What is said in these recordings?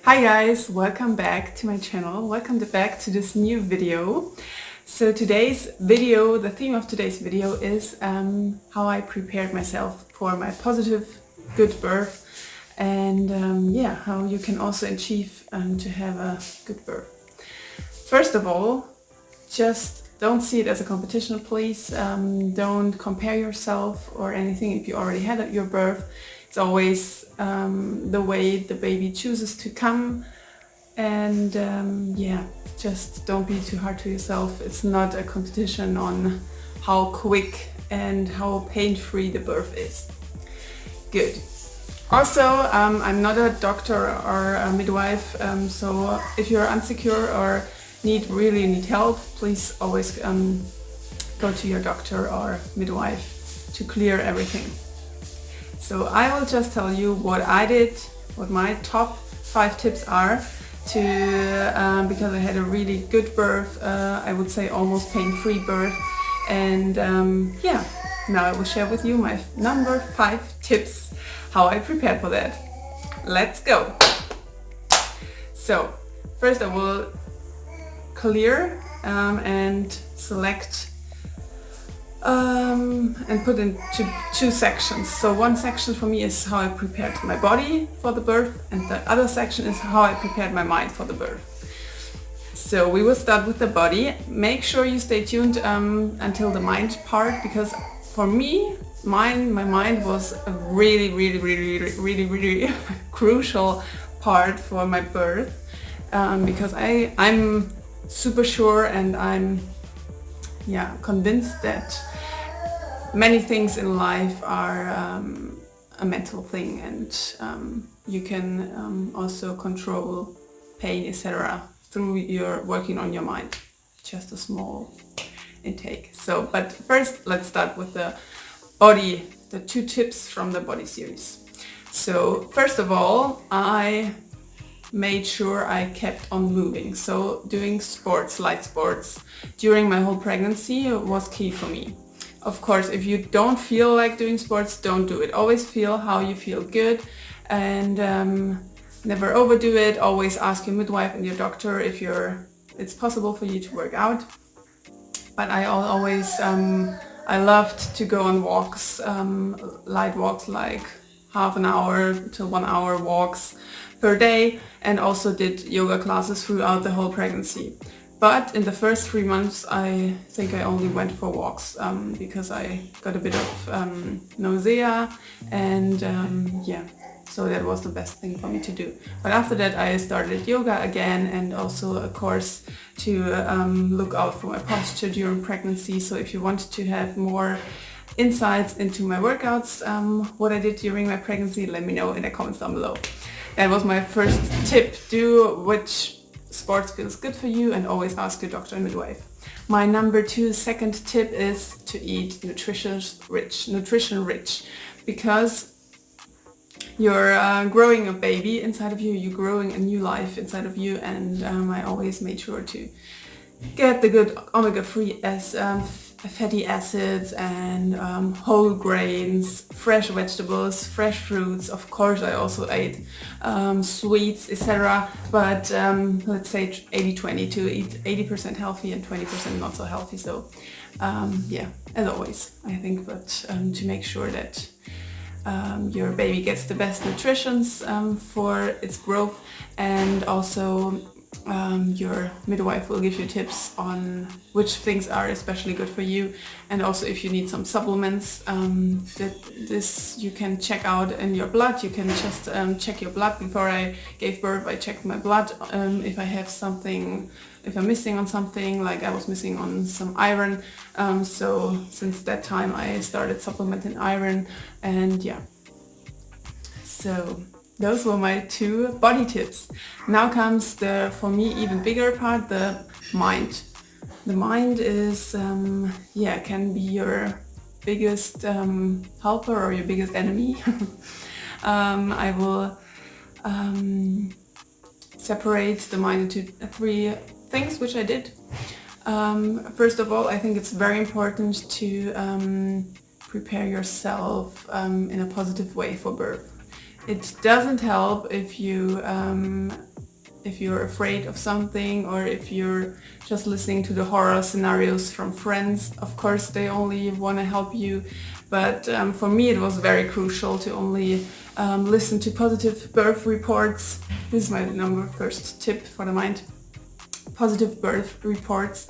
Hi guys, welcome back to my channel. Welcome back to this new video. So today's video, the theme of today's video is how I prepared myself for my positive good birth and how you can also achieve to have a good birth. First of all, just don't see it as a competition, please. Don't compare yourself or anything if you already had your birth. It's always the way the baby chooses to come, and just don't be too hard to yourself. It's not a competition on how quick and how pain-free the birth is. Good. Also, I'm not a doctor or a midwife, so if you're insecure or really need help, please always go to your doctor or midwife to clear everything. So I will just tell you what I did, what my top 5 tips are to because I had a really good birth, I would say almost pain-free birth, and now I will share with you my number 5 tips how I prepared for that. Let's go. So first I will clear and select and put into 2 sections. So one section for me is how I prepared my body for the birth, and the other section is how I prepared my mind for the birth. So we will start with the body. Make sure you stay tuned until the mind part, because for me, my mind was a really crucial part for my birth, because I'm super sure and I'm convinced that many things in life are a mental thing, and you can also control pain, etc. through your working on your mind. Just a small intake. So, but first let's start with the body, the 2 tips from the body series. So first of all, I made sure I kept on moving. So doing sports, light sports during my whole pregnancy was key for me. Of course, if you don't feel like doing sports, don't do it. Always feel how you feel good, and never overdo it. Always ask your midwife and your doctor if it's possible for you to work out. But I always I loved to go on walks, light walks, like half an hour to 1 hour walks per day, and also did yoga classes throughout the whole pregnancy. But in the first 3 months, I think I only went for walks because I got a bit of nausea, and so that was the best thing for me to do. But after that, I started yoga again, and also a course to look out for my posture during pregnancy. So if you want to have more insights into my workouts, what I did during my pregnancy, let me know in the comments down below. That was my first tip. Do which sports feels good for you, and always ask your doctor and midwife. My number 2 second tip is to eat nutrition rich, because you're growing a baby inside of you, you're growing a new life inside of you, and I always made sure to get the good omega-3 fatty acids and whole grains, fresh vegetables, fresh fruits. Of course, I also ate sweets, etc. But let's say 80-20, to eat 80% healthy and 20% not so healthy. So as always, I think, but to make sure that your baby gets the best nutrition for its growth, and also your midwife will give you tips on which things are especially good for you, and also if you need some supplements that you can check out in your blood. You can just check your blood. Before I gave birth, I checked my blood if I have something, if I'm missing on something, like I was missing on some iron. So since that time I started supplementing iron, and so those were my 2 body tips. Now comes the, for me, even bigger part, the mind. The mind is, can be your biggest helper or your biggest enemy. I will separate the mind into 3 things, which I did. First of all, I think it's very important to prepare yourself in a positive way for birth. It doesn't help if you if you're afraid of something, or if you're just listening to the horror scenarios from friends. Of course, they only want to help you, but for me it was very crucial to only listen to positive birth reports. This is my first tip for the mind. Positive birth reports,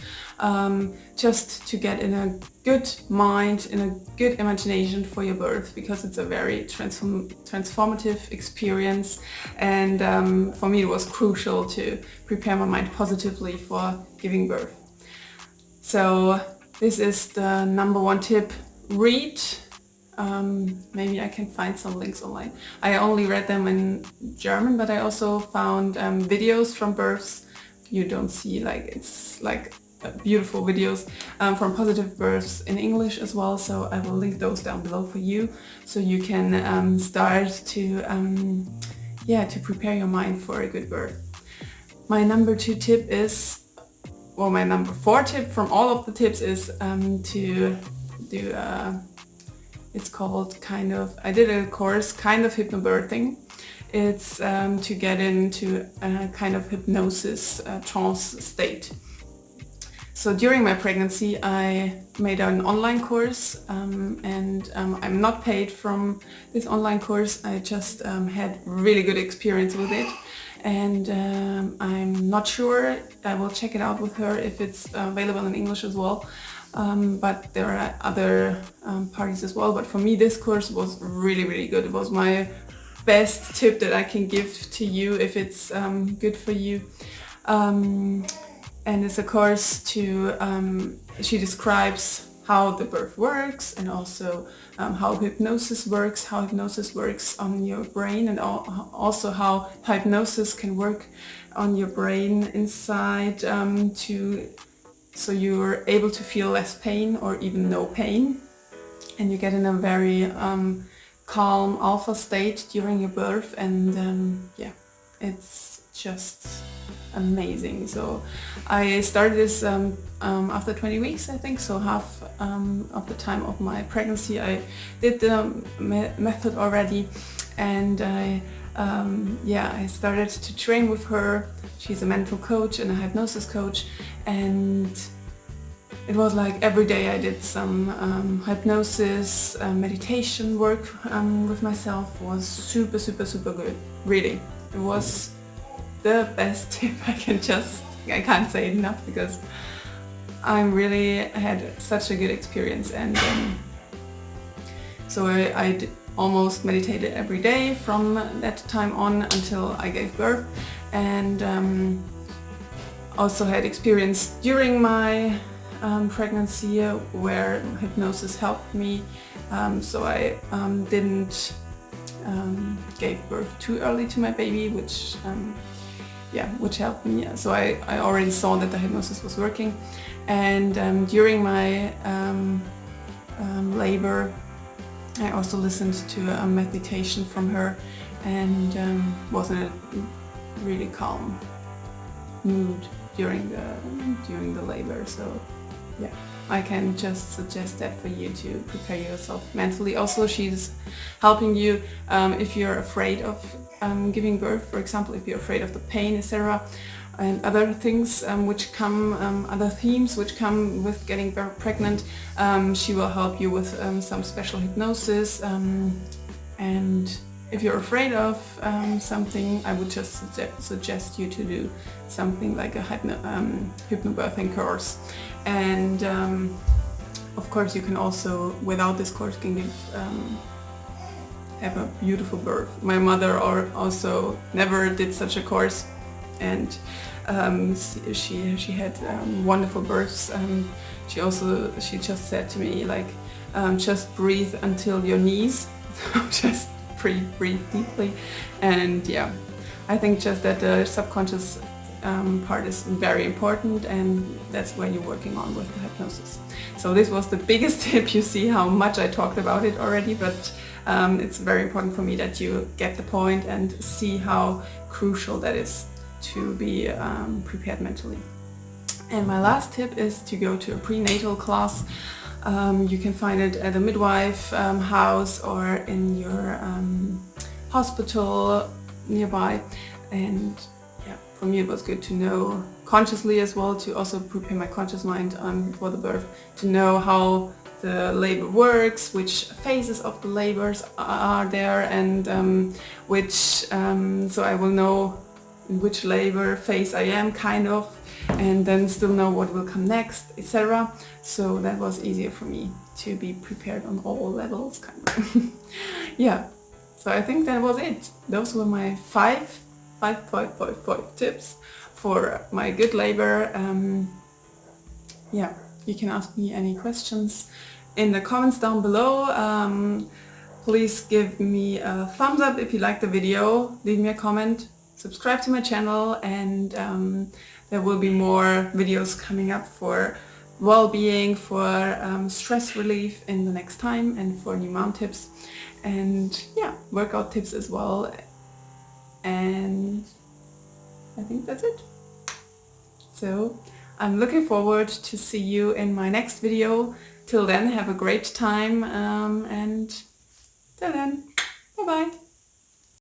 just to get in a good mind, in a good imagination for your birth, because it's a very transformative experience, and for me it was crucial to prepare my mind positively for giving birth. So this is the number one tip. Read. Maybe I can find some links online. I only read them in German, but I also found videos from births. You don't see, like, it's like beautiful videos from positive births in English as well, so I will link those down below for you, so you can start to to prepare your mind for a good birth. My number 2 tip is, well, my number 4 tip from all of the tips is to do it's called I did a course, hypnobirthing. It's to get into a kind of hypnosis trance state. So during my pregnancy I made an online course, and I'm not paid from this online course. I just had really good experience with it, and I'm not sure, I will check it out with her if it's available in English as well. But there are other parties as well. But for me this course was really, really good. It was my best tip that I can give to you if it's good for you. And it's a course to, she describes how the birth works, and also how hypnosis works on your brain, and also how hypnosis can work on your brain inside, so you're able to feel less pain or even no pain, and you get in a very calm alpha state during your birth, and it's just amazing. So I started this after 20 weeks, I think, so half of the time of my pregnancy I did the method already, and I started to train with her. She's a mental coach and a hypnosis coach, and it was like every day I did some hypnosis, meditation work with myself. It was super, super, super good. Really, it was the best tip. I can't say it enough, because I really had such a good experience, and so I almost meditated every day from that time on until I gave birth, and also had experience during my pregnancy where hypnosis helped me, so I didn't gave birth too early to my baby, which helped me. So I already saw that the hypnosis was working, and during my labor I also listened to a meditation from her, and was in a really calm mood during the labor. So yeah, I can just suggest that for you to prepare yourself mentally. Also, she's helping you if you're afraid of giving birth, for example, if you're afraid of the pain, etc., and other things which come, other themes which come with getting pregnant. She will help you with some special hypnosis, and if you're afraid of something, I would just suggest you to do something like a hypnobirthing course. And of course you can also, without this course, can have a beautiful birth. My mother also never did such a course, and she had wonderful births. She just said to me, like, just breathe until your knees. Just breathe deeply, and yeah, I think just that the subconscious part is very important, and that's where you're working on with the hypnosis. So this was the biggest tip. You see how much I talked about it already, but it's very important for me that you get the point and see how crucial that is to be prepared mentally. And my last tip is to go to a prenatal class. You can find it at a midwife house or in your hospital nearby, and yeah, for me it was good to know consciously as well, to also prepare my conscious mind for the birth, to know how the labor works, which phases of the labors are there, and which so I will know in which labor phase I am kind of, and then still know what will come next, etc. So that was easier for me to be prepared on all levels kind of. Yeah, so I think that was it. Those were my five tips for my good labor. Yeah, you can ask me any questions in the comments down below. Please give me a thumbs up if you like the video, leave me a comment, subscribe to my channel, and there will be more videos coming up for well-being, for stress relief in the next time, and for new mom tips, and yeah, workout tips as well. And I think that's it. So I'm looking forward to see you in my next video. Till then, have a great time, and till then, bye bye.